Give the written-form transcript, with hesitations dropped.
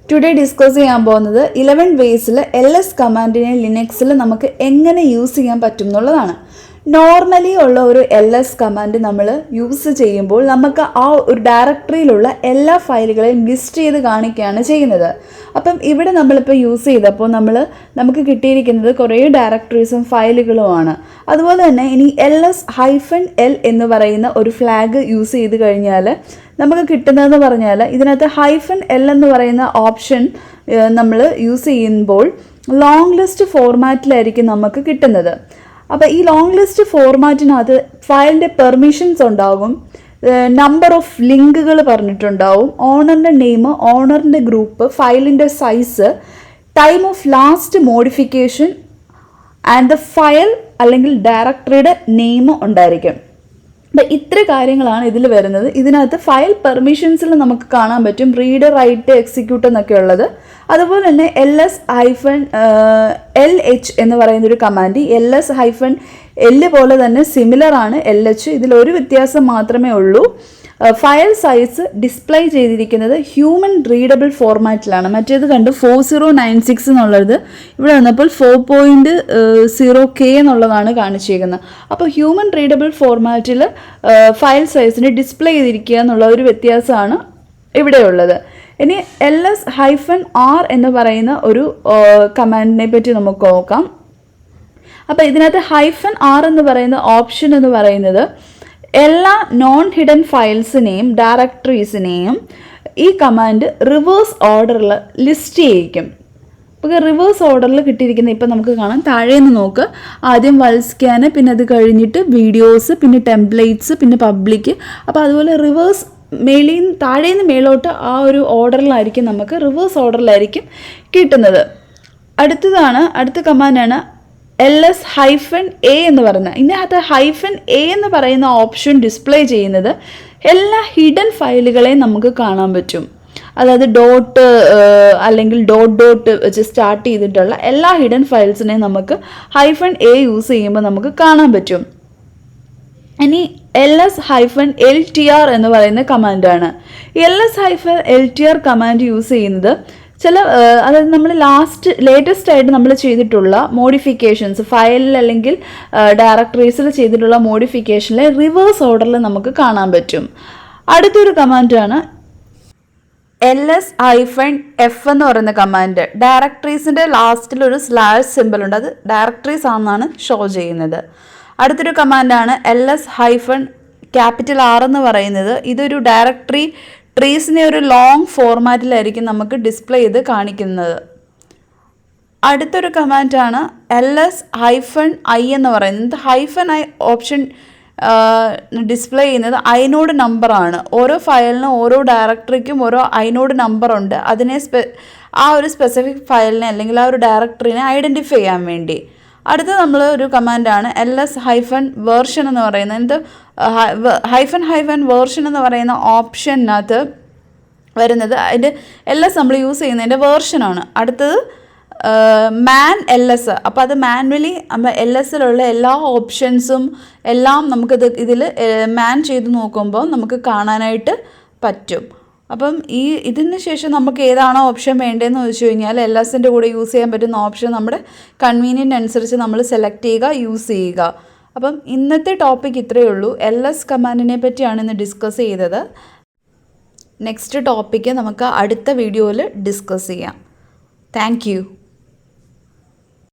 Today discuss ചെയ്യാൻ പോകുന്നത് 11 വേസിൽ ls കമാൻഡിനെ ലിനക്സിൽ നമുക്ക് എങ്ങനെ യൂസ് ചെയ്യാൻ പറ്റും എന്നുള്ളതാണ്. നോർമലി ഉള്ള ഒരു ls കമാൻഡ് നമ്മൾ യൂസ് ചെയ്യുമ്പോൾ നമുക്ക് ആ ഒരു ഡയറക്ടറിയിലുള്ള എല്ലാ ഫയലുകളെയും ലിസ്റ്റ് ചെയ്ത് കാണിക്കുകയാണ് ചെയ്യുന്നത്. അപ്പം ഇവിടെ നമ്മളിപ്പോൾ യൂസ് ചെയ്തപ്പോൾ നമുക്ക് കിട്ടിയിരിക്കുന്നത് കുറേ ഡയറക്ടറീസും ഫയലുകളുമാണ്. അതുപോലെ തന്നെ ഇനി -l എന്ന് പറയുന്ന ഒരു ഫ്ലാഗ് യൂസ് ചെയ്ത് കഴിഞ്ഞാൽ നമുക്ക് കിട്ടുന്നതെന്ന് പറഞ്ഞാൽ ഇതിനകത്ത് -l എന്ന് പറയുന്ന ഓപ്ഷൻ നമ്മൾ യൂസ് ചെയ്യുമ്പോൾ ലോങ് ലിസ്റ്റ് ഫോർമാറ്റിലായിരിക്കും നമുക്ക് കിട്ടുന്നത്. അപ്പോൾ ഈ ലോങ് ലിസ്റ്റ് ഫോർമാറ്റിനകത്ത് ഫയലിൻ്റെ പെർമിഷൻസ് ഉണ്ടാകും, നമ്പർ ഓഫ് ലിങ്കുകൾ പറഞ്ഞിട്ടുണ്ടാവും, ഓണറിൻ്റെ നെയിം, ഓണറിൻ്റെ ഗ്രൂപ്പ്, ഫയലിൻ്റെ size, time of last modification and the file അല്ലെങ്കിൽ ഡയറക്ടറിയുടെ നെയിം ഉണ്ടായിരിക്കും. അപ്പം ഇത്ര കാര്യങ്ങളാണ് ഇതിൽ വരുന്നത്. ഇതിനകത്ത് ഫയൽ പെർമിഷൻസിൽ നമുക്ക് കാണാൻ പറ്റും റീഡ്, റൈറ്റ്, എക്സിക്യൂട്ട് എന്നൊക്കെ ഉള്ളത്. അതുപോലെ തന്നെ -lh എന്ന് പറയുന്നൊരു കമാൻഡ് -l പോലെ തന്നെ സിമിലർ ആണ് lh. ഇതിലൊരു വ്യത്യാസം മാത്രമേ ഉള്ളൂ. ഫയൽ സൈസ് ഡിസ്പ്ലേ ചെയ്തിരിക്കുന്നത് ഹ്യൂമൻ റീഡബിൾ ഫോർമാറ്റിലാണ്. മറ്റേത് കണ്ട് 4096 എന്നുള്ളത് ഇവിടെ വന്നപ്പോൾ 4.0K എന്നുള്ളതാണ് കാണിച്ചിരിക്കുന്നത്. അപ്പോൾ ഹ്യൂമൻ റീഡബിൾ ഫോർമാറ്റിൽ ഫയൽ സൈസിന് ഡിസ്പ്ലേ ചെയ്തിരിക്കുക എന്നുള്ള ഒരു വ്യത്യാസമാണ് ഇവിടെയുള്ളത്. ഇനി -r എന്ന് പറയുന്ന ഒരു കമാൻഡിനെ പറ്റി നമുക്ക് നോക്കാം. അപ്പോൾ ഇതിനകത്ത് -r എന്ന് പറയുന്ന ഓപ്ഷൻ എന്ന് പറയുന്നത് എല്ലാ നോൺ ഹിഡൻ ഫയൽസിനെയും ഡയറക്ടറീസിനെയും ഈ കമാൻഡ് റിവേഴ്സ് ഓർഡറിൽ ലിസ്റ്റ് ചെയ്യിക്കും. അപ്പോൾ റിവേഴ്സ് ഓർഡറിൽ കിട്ടിയിരിക്കുന്ന ഇപ്പം നമുക്ക് കാണാം. താഴേന്ന് നോക്ക്, ആദ്യം വൾ സ്കാന്, പിന്നെ അത് കഴിഞ്ഞിട്ട് വീഡിയോസ്, പിന്നെ ടെംപ്ലേറ്റ്സ്, പിന്നെ പബ്ലിക്. അപ്പോൾ അതുപോലെ റിവേഴ്സ് താഴേന്ന് മേലോട്ട് ആ ഒരു ഓർഡറിലായിരിക്കും, നമുക്ക് റിവേഴ്സ് ഓർഡറിലായിരിക്കും കിട്ടുന്നത്. അടുത്ത കമാൻഡാണ് -a എന്ന് പറയുന്നത്. ഇതിനകത്ത് -a എന്ന് പറയുന്ന ഓപ്ഷൻ ഡിസ്പ്ലേ ചെയ്യുന്നത് എല്ലാ ഹിഡൻ ഫയലുകളെയും നമുക്ക് കാണാൻ പറ്റും. അതായത് ഡോട്ട് അല്ലെങ്കിൽ ഡോട്ട് വെച്ച് സ്റ്റാർട്ട് ചെയ്തിട്ടുള്ള എല്ലാ ഹിഡൻ ഫയൽസിനെയും നമുക്ക് -a യൂസ് ചെയ്യുമ്പോൾ നമുക്ക് കാണാൻ പറ്റും. ഇനി -ltr എന്ന് പറയുന്ന കമാൻഡാണ്. -ltr കമാൻഡ് യൂസ് ചെയ്യുന്നത് അതായത് നമ്മൾ ലേറ്റസ്റ്റ് ആയിട്ട് നമ്മൾ ചെയ്തിട്ടുള്ള മോഡിഫിക്കേഷൻസ് ഫയലിൽ അല്ലെങ്കിൽ ഡയറക്ടറീസിൽ ചെയ്തിട്ടുള്ള മോഡിഫിക്കേഷനിലെ റിവേഴ്സ് ഓർഡറിൽ നമുക്ക് കാണാൻ പറ്റും. അടുത്തൊരു കമാൻഡാണ് -f എന്ന് പറയുന്ന കമാൻഡ്. ഡയറക്ടറീസിൻ്റെ ലാസ്റ്റിൽ ഒരു സ്ലാഷ് സിമ്പിൾ ഉണ്ട്, അത് ഡയറക്ടറീസ് ആണെന്നാണ് ഷോ ചെയ്യുന്നത്. അടുത്തൊരു കമാൻഡാണ് -R എന്ന് പറയുന്നത്. ഇതൊരു ഡയറക്ടറി ട്രീസിനെ ഒരു ലോങ് ഫോർമാറ്റിലായിരിക്കും നമുക്ക് ഡിസ്പ്ലേ ചെയ്ത് കാണിക്കുന്നത്. അടുത്തൊരു കമാൻഡാണ് -i എന്ന് പറയുന്നത്. -i ഓപ്ഷൻ ഡിസ്പ്ലേ ചെയ്യുന്നത് ഐനോഡ് നമ്പറാണ്. ഓരോ ഫയലിനും ഓരോ ഡയറക്ടറിക്കും ഓരോ ഐനോഡ് നമ്പറുണ്ട്. അതിനെ ആ ഒരു സ്പെസിഫിക് ഫയലിനെ അല്ലെങ്കിൽ ആ ഒരു ഡയറക്ടറിനെ ഐഡൻറ്റിഫൈ ചെയ്യാൻ വേണ്ടി. അടുത്ത നമ്മൾ ഒരു കമാൻഡാണ് -version എന്ന് പറയുന്നത്. -version എന്ന് പറയുന്ന ഓപ്ഷനകത്ത് വരുന്നത് അതിൻ്റെ നമ്മൾ യൂസ് ചെയ്യുന്നതിൻ്റെ വേർഷനാണ്. അടുത്തത് -ls. അപ്പോൾ അത് മാനുവലി ls-ലുള്ള എല്ലാ ഓപ്ഷൻസും എല്ലാം നമുക്കിത് ഇതിൽ മാൻ ചെയ്ത് നോക്കുമ്പോൾ നമുക്ക് കാണാനായിട്ട് പറ്റും. അപ്പം ഇതിന് ശേഷം നമുക്ക് ഏതാണോ ഓപ്ഷൻ വേണ്ടതെന്ന് ചോദിച്ചു കഴിഞ്ഞാൽ ls-ൻ്റെ കൂടെ യൂസ് ചെയ്യാൻ പറ്റുന്ന ഓപ്ഷൻ നമ്മുടെ കൺവീനിയൻ്റ് അനുസരിച്ച് നമ്മൾ സെലക്ട് ചെയ്യുക, യൂസ് ചെയ്യുക. അപ്പം ഇന്നത്തെ ടോപ്പിക് ഇത്രയേ ഉള്ളൂ. ls കമാൻഡിനെ പറ്റിയാണ് ഇന്ന് ഡിസ്കസ് ചെയ്തത്. നെക്സ്റ്റ് ടോപ്പിക്ക് നമുക്ക് അടുത്ത വീഡിയോയിൽ ഡിസ്കസ് ചെയ്യാം. Thank you.